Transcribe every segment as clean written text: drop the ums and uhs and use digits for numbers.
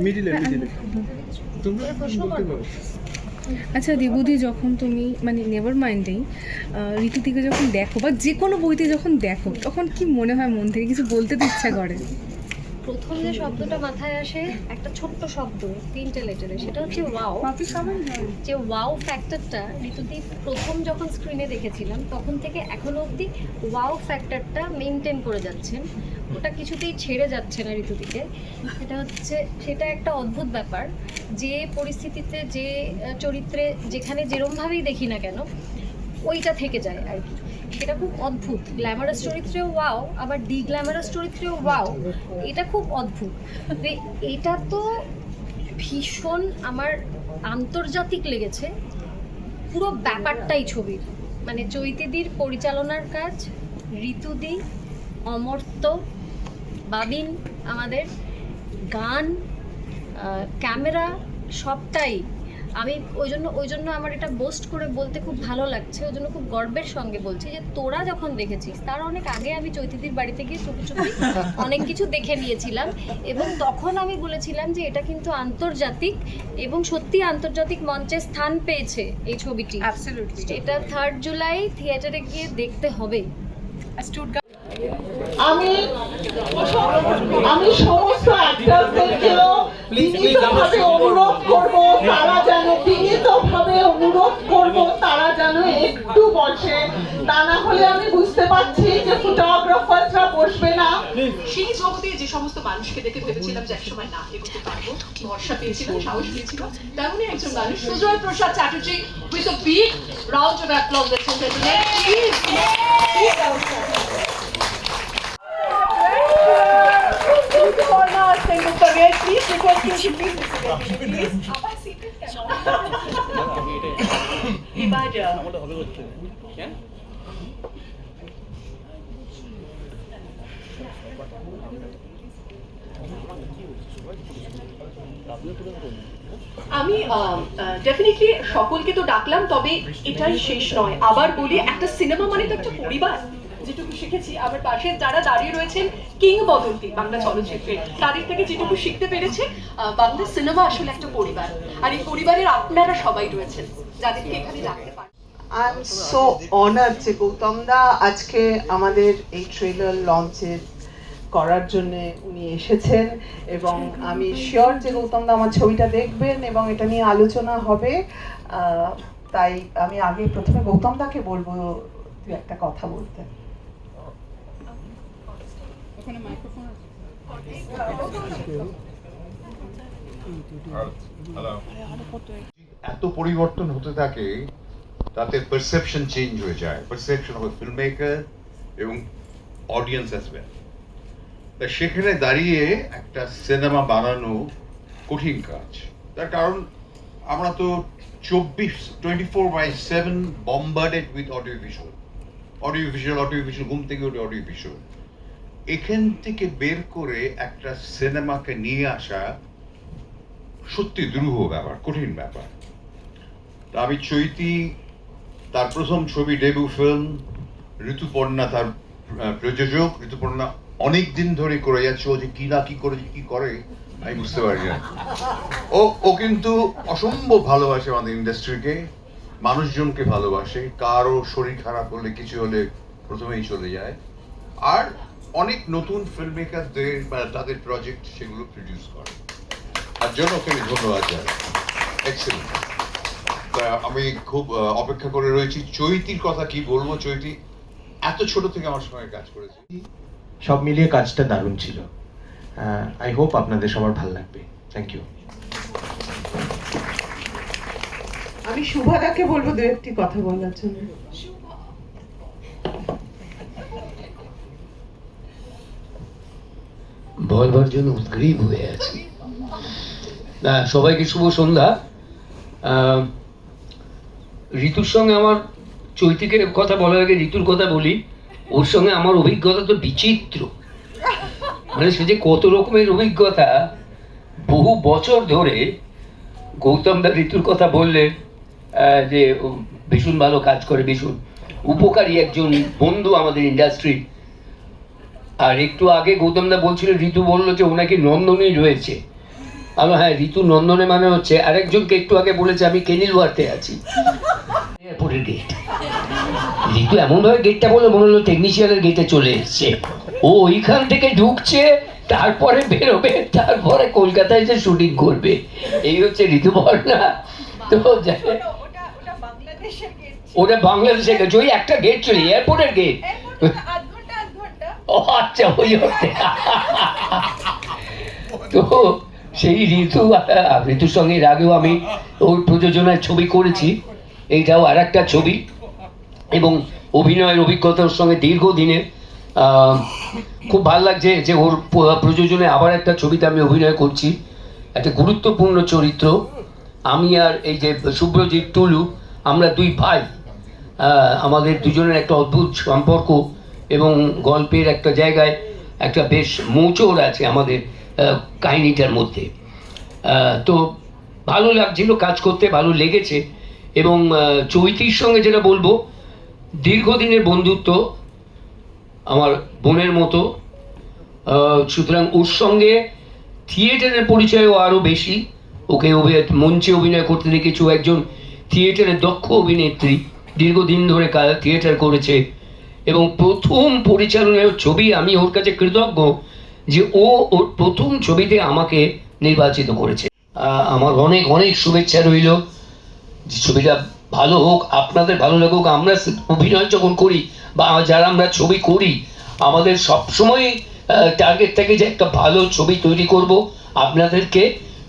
মিডিলে তোমরা প্রশ্ন বলতে করো। পারো। আচ্ছা দেবুদি, যখন তুমি মানে নেভার মাইন্ডেই ঋতুদিকে যখন দেখো বা যে কোনো বইতে যখন দেখো, তখন কি মনে হয়, মন থেকে কিছু বলতে তো ইচ্ছা করে? প্রথম যে শব্দটা মাথায় আসে একটা ছোট্ট শব্দ, 3টে লেটারে, সেটা হচ্ছে ওয়াও। যে ওয়াও ফ্যাক্টরটা ঋতুদীপ প্রথম যখন স্ক্রিনে দেখেছিলাম তখন থেকে এখনো অবধি ওয়াও ফ্যাক্টরটা মেনটেন করে যাচ্ছেন, ওটা কিছুতেই ছেড়ে যাচ্ছে না ঋতুদিকে। সেটা একটা অদ্ভুত ব্যাপার, যে পরিস্থিতিতে যে চরিত্রে যেখানে যেরমভাবেই দেখি না কেন ওইটা থেকে যায় আর কি। সেটা খুব অদ্ভুত। গ্ল্যামারাস চরিত্রেও ওয়াও, আবার ডি গ্ল্যামারাস চরিত্রেও ওয়াও, এটা খুব অদ্ভুত। এটা তো ভীষণ আমার আন্তর্জাতিক লেগেছে পুরো ব্যাপারটাই ছবির, মানে চৈতিদির পরিচালনার কাজ, ঋতুদি, অমর্ত্য, বাবিন, আমাদের গান, ক্যামেরা, সবটাই। আমি ওই জন্য আমার এটা বোস্ট করে বলতে খুব ভালো লাগছে, ওই জন্য খুব গর্বের সঙ্গে বলছি যে তোরা যখন দেখেছিস তার অনেক আগে আমি চৈতিদির বাড়িতে গিয়ে চুপি চুপি অনেক কিছু দেখে নিয়েছিলাম, এবং তখন আমি বলেছিলাম যে এটা কিন্তু আন্তর্জাতিক, এবং সত্যি আন্তর্জাতিক মঞ্চে স্থান পেয়েছে এই ছবিটি। এটা 3 জুলাই থিয়েটারে গিয়ে দেখতে হবে। আমি আমি সমস্ত অ্যাক্টরদেরকেও বিনীতভাবে অনুরোধ করব তারা যেন একটু বসে, তা না হলে আমি বুঝতে পারছি যে ফটোগ্রাফাররা বসবে না। সেই জগতে যে সমস্ত মানুষকে দেখে ভেবেছিলাম যে একসময় না এগোতে পারবো, ভরসা পেয়েছিলাম, সাহস পেয়েছিলাম, তেমনই একজন মানুষ Sujoy Prasad Chatterjee. With a big round of applause, আমি ডেফিনেটলি সকলকে তো ডাকলাম, তবে এটাই শেষ নয়। আবার বলি, একটা সিনেমা মানে তো একটা পরিবার। যেটুকু শিখেছি, আমার পাশে যারা দাঁড়িয়ে রয়েছেন কিংবদন্তি বাংলা চলচ্চিত্রে, তাদের থেকে যেটুকু শিখতে পেরেছে, বাংলা সিনেমা আসলে একটা পরিবার, আর এই পরিবারের আপনারা সবাই রয়েছেন যাদেরকে এখানে ডাকতে পারেন। আই এম সো অনার্ড যে গৌতম দা আজকে আমাদের এই ট্রেলার লঞ্চের করার জন্য উনি এসেছেন, এবং আমি শিওর যে গৌতম দা আমার ছবিটা দেখবেন এবং এটা নিয়ে আলোচনা হবে। তাই আমি আগে প্রথমে গৌতম দাকে বলবো তুই একটা কথা বলতে। এত পরিবর্তন হতে থাকে, তাতে পারসেপশন চেঞ্জ হয়ে যায়, পারসেপশন অফ ফিল্ম মেকার এবং অডিয়েন্স অ্যাজ ওয়েল। তা সেখানে দাঁড়িয়ে একটা সিনেমা বানানো কঠিন কাজ। তার কারণ আমরা তো 24/7 বম্বার্ডেড উইথ অডিও ভিজুয়াল, ঘুম থেকে উঠে অডিও ভিজুয়াল। এখান থেকে বের করে একটা সিনেমাকে নিয়ে আসা সত্যি দুরূহ ব্যাপার, কঠিন ব্যাপার। তা আমি চৈতি তার প্রথম ছবি, ডেবিউ ফিল্ম, ঋতুপর্ণা তার প্রযোজক। ঋতুপর্ণা অনেক দিন ধরে করে যাচ্ছে, ও যে কি করে আমি বুঝতে পারি না। ও কিন্তু অসম্ভব ভালোবাসে আমাদের ইন্ডাস্ট্রিকে, মানুষজনকে ভালোবাসে। কারো শরীর খারাপ হলে, কিছু হলে প্রথমেই চলে যায়। আর অনেক নতুন ফিল্ম মেকারদের বা তাদের প্রজেক্ট সেগুলো প্রডিউস করে, তার জন্য ওকে আমি ধন্যবাদ জানাই। এক্সেলেন্ট। আমি খুব অপেক্ষা করে রয়েছি চৈতির কথা কি বলবো। চৈতি এত ছোট থেকে আমার সঙ্গে কাজ করেছে, সব মিলিয়ে কাজটা দারুণ ছিল। আই হোপ আপনাদের সবার ভালো লাগবে। Thank you. আমি শুভাদাকে বলবো দু একটি কথা বলার জন্য। বলবার জন্য উদ্গ্রীব হয়ে আছি। না, সবাইকে শুভ সন্ধ্যা। ঋতুর সঙ্গে আমার, চৈতিকে কথা বলার আগে ঋতুর কথা বলি। ওর সঙ্গে আমার অভিজ্ঞতা তো বিচিত্র, মানে সে যে কত রকমের অভিজ্ঞতা। বহু বছর ধরে গৌতম দা ঋতুর কথা বললে যে ভীষণ ভালো কাজ করে, ভীষণ উপকারী একজন বন্ধু আমাদের ইন্ডাস্ট্রি। আর একটু আগে গৌতম দা বলছিল, ঋতু বললো যে ওনাকে নন্দনেই রয়েছে। আমার হ্যাঁ ঋতু নন্দনে মানে হচ্ছে আরেকজনকে একটু আগে বলেছে আমি কেনিলওয়ার্থে আছি, এয়ারপোর্টের গেট। ঋতু এমনভাবে গেটটা বলে মনে হলো টেকনিশিয়ানের গেটে চলে এসছে, ও ওইখান থেকে ঢুকছে, তারপরে বেরোবে, তারপরে কলকাতায় যে শুটিং করবে। এই হচ্ছে ঋতুপর্ণা। তো ওটা বাংলাদেশের গেট, ওই একটা গেট চলে এয়ারপোর্টের গেট। ও আচ্ছা, ওই হচ্ছে। তো সেই ঋতুর সঙ্গে এর আগেও আমি ওর প্রযোজনায় ছবি করেছি, এইটাও আর একটা ছবি, এবং অভিনয়ের অভিজ্ঞতার সঙ্গে দীর্ঘদিনের। খুব ভালো লাগছে যে ওর প্রযোজনে আবার একটা ছবিতে আমি অভিনয় করছি, একটা গুরুত্বপূর্ণ চরিত্র। আমি আর এই যে শুভ্রজিৎ টুলু, আমরা দুই ভাই, আমাদের দুজনের একটা অদ্ভুত সম্পর্ক, এবং গল্পের একটা জায়গায় একটা বেশ মোচড় আছে আমাদের কাহিনীটার মধ্যে। তো ভালো লাগছিল কাজ করতে, ভালো লেগেছে। এবং চৈতির সঙ্গে যেটা বলবো, দীর্ঘদিনের বন্ধুত্ব, আমার বোনের মতো, সুতরাং ওর সঙ্গে থিয়েটারের পরিচয়ও আরও বেশি। ওকে মঞ্চে অভিনয় করতে দেখেছি, একজন থিয়েটারের দক্ষ অভিনেত্রী, দীর্ঘদিন ধরে থিয়েটার করেছে, এবং প্রথম পরিচালনার ছবি, আমি ওর কাছে কৃতজ্ঞ যে ও ওর প্রথম ছবিতে আমাকে নির্বাচিত করেছে। আমার অনেক অনেক শুভেচ্ছা রইল যে ছবিটা ভালো হোক, আপনাদের ভালো লাগুক। আমরা অভিনয় যখন করি বা যারা আমরা ছবি করি, আমাদের সবসময় টার্গেট থাকে যে একটা ভালো ছবি তৈরি করব, আপনাদেরকে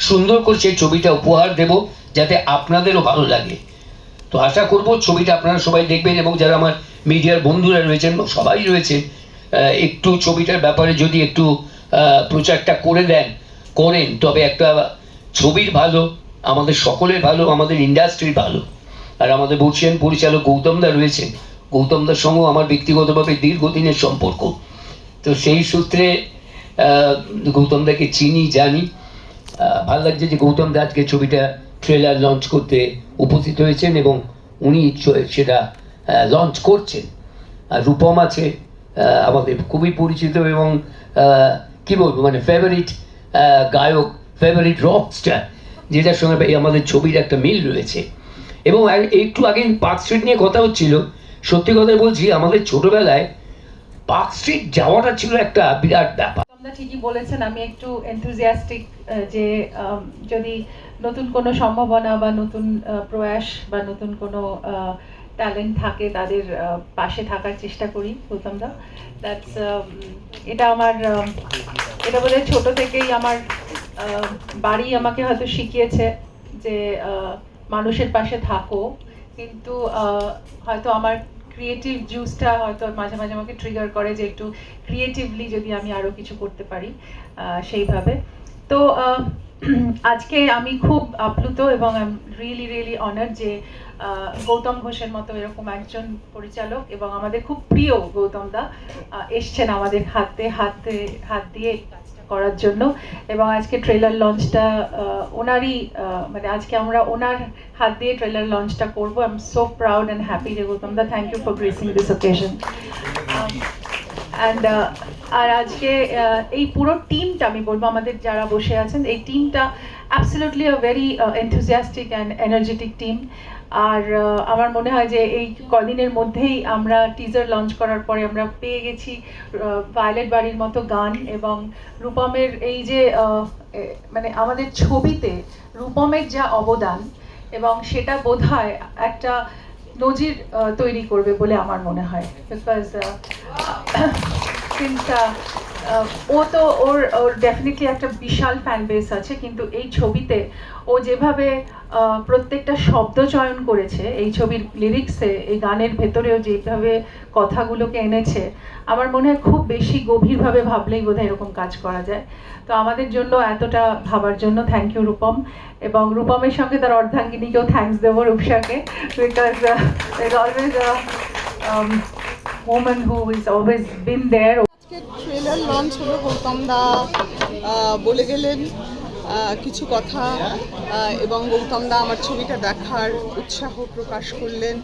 সুন্দর করে সেই ছবিটা উপহার দেব, যাতে আপনাদেরও ভালো লাগে। তো আশা করব ছবিটা আপনারা সবাই দেখবেন, এবং যারা আমার মিডিয়ার বন্ধুরা রয়েছেন, সবাই রয়েছেন, একটু ছবিটার ব্যাপারে যদি একটু প্রচারটা করেন, তবে একটা ছবির ভালো, আমাদের সকলের ভালো, আমাদের ইন্ডাস্ট্রির ভালো। আর আমাদের বর্ষিয়ান পরিচালক গৌতমদা রয়েছেন, গৌতমদার সঙ্গেও আমার ব্যক্তিগতভাবে দীর্ঘদিনের সম্পর্ক। তো সেই সূত্রে গৌতমদাকে চিনি, জানি। ভালো লাগছে যে গৌতমদা আজকে ছবিটা ট্রেলার লঞ্চ করতে উপস্থিত হয়েছেন, এবং উনি সেটা লঞ্চ করছেন। আর রূপম আছে আমাদের খুবই পরিচিত, এবং কি বলবো, মানে ফেভারিট গায়ক, ফেভারিট রক স্টার, যেটার সঙ্গে আমাদের ছবির একটা মিল রয়েছে। এবং একটু আগে পার্ক স্ট্রিট নিয়ে কথা হচ্ছিল, সত্যি কথা বলছি, আমাদের ছোটবেলায় পার্ক স্ট্রিট যাওয়াটা ছিল একটা বিরাট ব্যাপার। আপনারা ঠিকই বলেছেন, আমি একটু এনথুজিয়াস্টিক যে যদি নতুন কোনো সম্ভাবনা বা নতুন প্রয়াস বা নতুন কোনো ট্যালেন্ট থাকে, তাদের পাশে থাকার চেষ্টা করি। গৌতমদা, দ্যাটস এটা আমার এটা বোধহয় ছোট থেকেই আমার বাড়ি আমাকে হয়তো শিখিয়েছে যে মানুষের পাশে থাকো, কিন্তু হয়তো আমার ক্রিয়েটিভ জুসটা হয়তো মাঝে মাঝে আমাকে ট্রিগার করে যে একটু ক্রিয়েটিভলি যদি আমি আরও কিছু করতে পারি সেইভাবে। তো আজকে আমি খুব আপ্লুত এবং আই এম রিয়েলি অনার্ড যে গৌতম ঘোষের মতো এরকম একজন পরিচালক এবং আমাদের খুব প্রিয় গৌতমদা এসছেন আমাদের হাত দিয়ে কাজটা করার জন্য। এবং আজকে ট্রেলার লঞ্চটা ওনারই, মানে আজকে আমরা ওনার হাত দিয়ে ট্রেলার লঞ্চটা করবো। I am so proud and happy যে গৌতমদা, thank you for gracing this occasion. And আর আজকে এই পুরো টিমটা, আমি বলবো আমাদের যারা বসে আছেন, এই টিমটা absolutely a very enthusiastic and energetic team. আর আমার মনে হয় যে এই কদিনের মধ্যেই আমরা টিজার লঞ্চ করার পরে আমরা পেয়ে গেছি ভায়োলেট বাড়ির মতো গান, এবং রূপমের এই যে মানে আমাদের ছবিতে রূপমের যা অবদান, এবং সেটা বোধহয় একটা নজির তৈরি করবে বলে আমার মনে হয়। বিকজ ও তো ওর ডেফিনেটলি একটা বিশাল ফ্যান বেস আছে, কিন্তু এই ছবিতে ও যেভাবে প্রত্যেকটা শব্দ চয়ন করেছে এই ছবির লিরিক্সে, এই গানের ভেতরেও যেভাবে কথাগুলোকে এনেছে, আমার মনে হয় খুব বেশি গভীরভাবে ভাবলেই বোধহয় এরকম কাজ করা যায়। তো আমাদের জন্য এতটা ভাবার জন্য থ্যাংক ইউ রূপম, এবং রূপমের সঙ্গে তার অর্ধাঙ্গিনীকেও থ্যাঙ্কস দেবো, রূপসাকে, because always woman who is always been there. Trailer launch হলো, গৌতমদা বলে গেলেন কিছু কথা, এবং গৌতমদা আমার ছবিটা দেখার উৎসাহ প্রকাশ করলেন,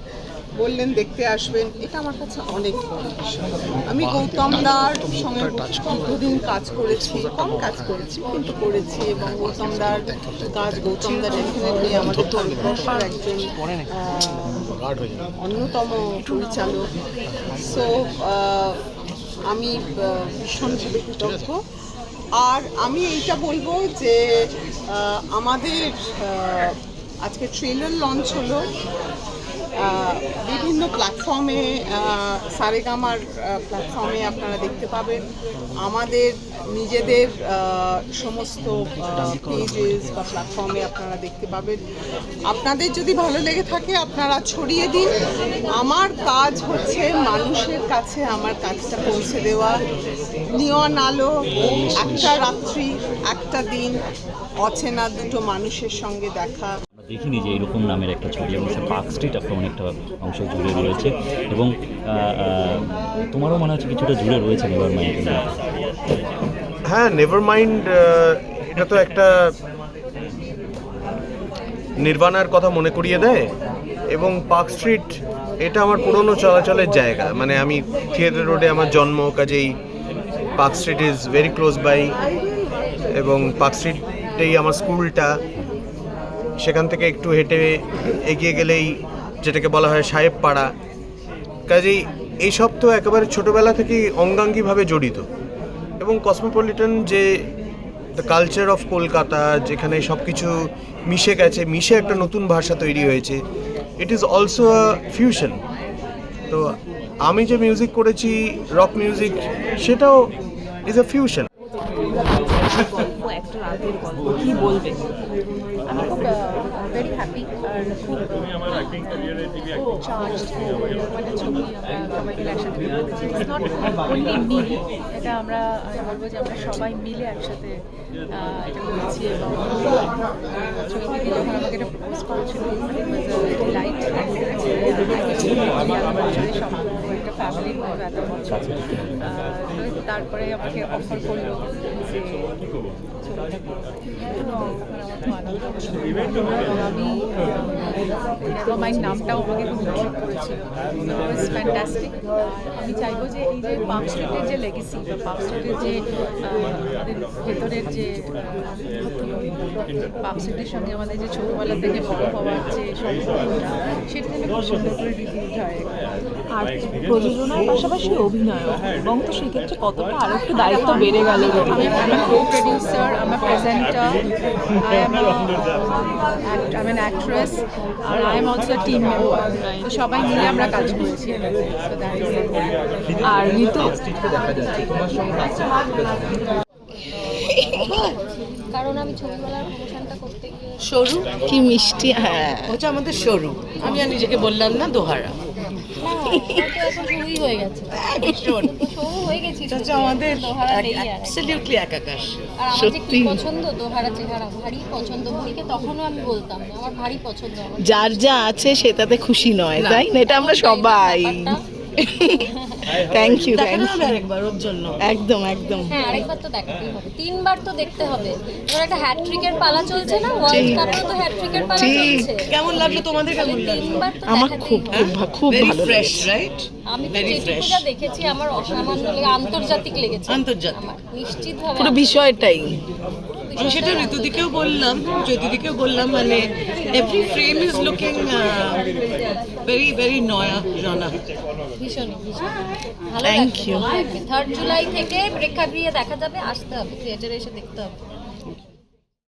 বললেন দেখতে আসবেন, এটা আমার কাছে অনেক বড় বিষয়। আমি গৌতম দার সঙ্গে দীর্ঘদিন কাজ করেছি, কম কাজ করেছি কিন্তু করেছি, এবং গৌতম দার কাজ, গৌতম দা ডেফিনেটলি আমাদের ভারতবর্ষের একজন অন্যতম পরিচালক। সো আমি ভীষণভাবে কৃতজ্ঞ। আর আমি এইটা বলবো যে আমাদের আজকে ট্রেলার লঞ্চ হলো বিভিন্ন প্ল্যাটফর্মে, সারেগামার প্ল্যাটফর্মে আপনারা দেখতে পাবেন, আমাদের নিজেদের সমস্ত পেজেস বা প্ল্যাটফর্মে আপনারা দেখতে পাবেন। আপনাদের যদি ভালো লেগে থাকে আপনারা ছড়িয়ে দিন। আমার কাজ হচ্ছে মানুষের কাছে আমার কাজটা পৌঁছে দেওয়া। নিয়ন আলো, একটা রাত্রি, একটা দিন, অচেনা দুটো মানুষের সঙ্গে দেখা। দেখিনি যে এরকম নামের একটা ছবি, এবং পার্ক স্ট্রিট আপনার অনেকটা অংশ জুড়ে রয়েছে, এবং তোমারও মনে হচ্ছে কিছুটা জুড়ে রয়েছে নেভার মাইন্ড। হ্যাঁ, নেভার মাইন্ড এটা তো একটা নির্বাণার কথা মনে করিয়ে দেয়, এবং পার্ক স্ট্রিট এটা আমার পুরনো চলাচলের জায়গা। মানে আমি থিয়েটার রোডে আমার জন্ম, কাজেই Park Street is very close by, এবং পার্ক স্ট্রিটেই আমার স্কুলটা। সেখান থেকে একটু হেঁটে এগিয়ে গেলেই যেটাকে বলা হয় সাহেব পাড়া। কাজেই এইসব তো একেবারে ছোটোবেলা থেকেই অঙ্গাঙ্গিভাবে জড়িত, এবং কসমোপলিটন যে দ্য কালচার অফ কলকাতা, যেখানে সব কিছু মিশে গেছে, মিশে একটা নতুন ভাষা তৈরি হয়েছে, it is also a fusion. তো আমি যে মিউজিক করেছি, রক মিউজিক, সেটাও ইজ আ ফিউশন। একটা রাতের গল্প কি বলবে? আমি খুব ভেরি হ্যাপি আর খুব চার্জড মানে ছবি আমরা সবাই মিলে একসাথে করেছি। ইটস নট অনলি মি, এটা আমরা বলবো যে আমরা সবাই মিলে একসাথে এটা করেছি। এবং ছবি থেকে যখন আমাকে এটা প্রপোজ করেছিল লাইট একটা ফ্যামিলির মতো এত বছর, তারপরে আমাকে অফার করলো যে আমি নেভার মাইন্ড নামটাও আমাকে খুব ইন্ট্রিগ করেছিল। It's fantastic. আমি চাইবো যে এই যে পার্ক স্ট্রিটের যে লেগেসি বা পার্ক স্ট্রিটের যে আমাদের ভেতরের যে পার্ক স্ট্রিটের সঙ্গে আমাদের যে ছোটোবেলা থেকে বড় হওয়ার যে সম্পর্কটা, সেটা যেন খুব সুন্দর করে রিপিট হয়। আর প্রযোজনার পাশাপাশি অভিনয়, এবং তো সেক্ষেত্রে কতটা আরো একটু দায়িত্ব বেড়ে গেল। আমি co-producer, I'm a presenter, I'm an actress, and I am also a team member. তো সবাই মিলে আমরা কাজ করেছি। আর ঋতু কারণ আমি ছবিগুলোর প্রমোশনটা করতে গিয়ে সরু কি মিষ্টি। হ্যাঁ, ওটা আমাদের সরু। আমি আর নিজেকে বললাম না দোহারা, শুরুই হয়ে গেছে, শুরু হয়ে গেছি, আমাদের দোহারা নেই আর। অ্যাবসলিউটলি একাকাশ। আর আমার যে কি পছন্দ, দোহারা চেহারা ভারী পছন্দ। ভূমিকে তখনও আমি বলতাম না, আমার ভারী পছন্দ। যার যা আছে সেটাতে খুশি নয়, তাই না? এটা আমরা সবাই। থ্যাংক ইউ, আরেকবার ওর জন্য। একদম একদম, হ্যাঁ আরেকবার তো দেখাতেই হবে, 3বার তো দেখতে হবে। এবার একটা হ্যাটট্রিকের পালা চলছে না, ওয়ার্ল্ড কাপে তো হ্যাটট্রিকের পালা চলছে। কেমন লাগলো তোমাদের? কেমন লাগলো? আমার খুব খুব ভালো ফ্রেশ, রাইট? আমি তো যেটুকুটা দেখেছি আমার অসামান্য আন্তর্জাতিক লেগেছে। আন্তর্জাতিক নিশ্চিতভাবে পুরো বিষয়টাই। আমি সেটা ঋতুদিকেও বললাম, জ্যোতিদিকেও বললাম, মানে every frame is looking very very নয়া জানা। ভীষণ ভীষণ ভালো থ্যাংক ইউ। 3 জুলাই থেকে প্রেক্ষাগৃহে দেখা যাবে, আসতে হবে, থিয়েটারে এসে দেখতে হবে।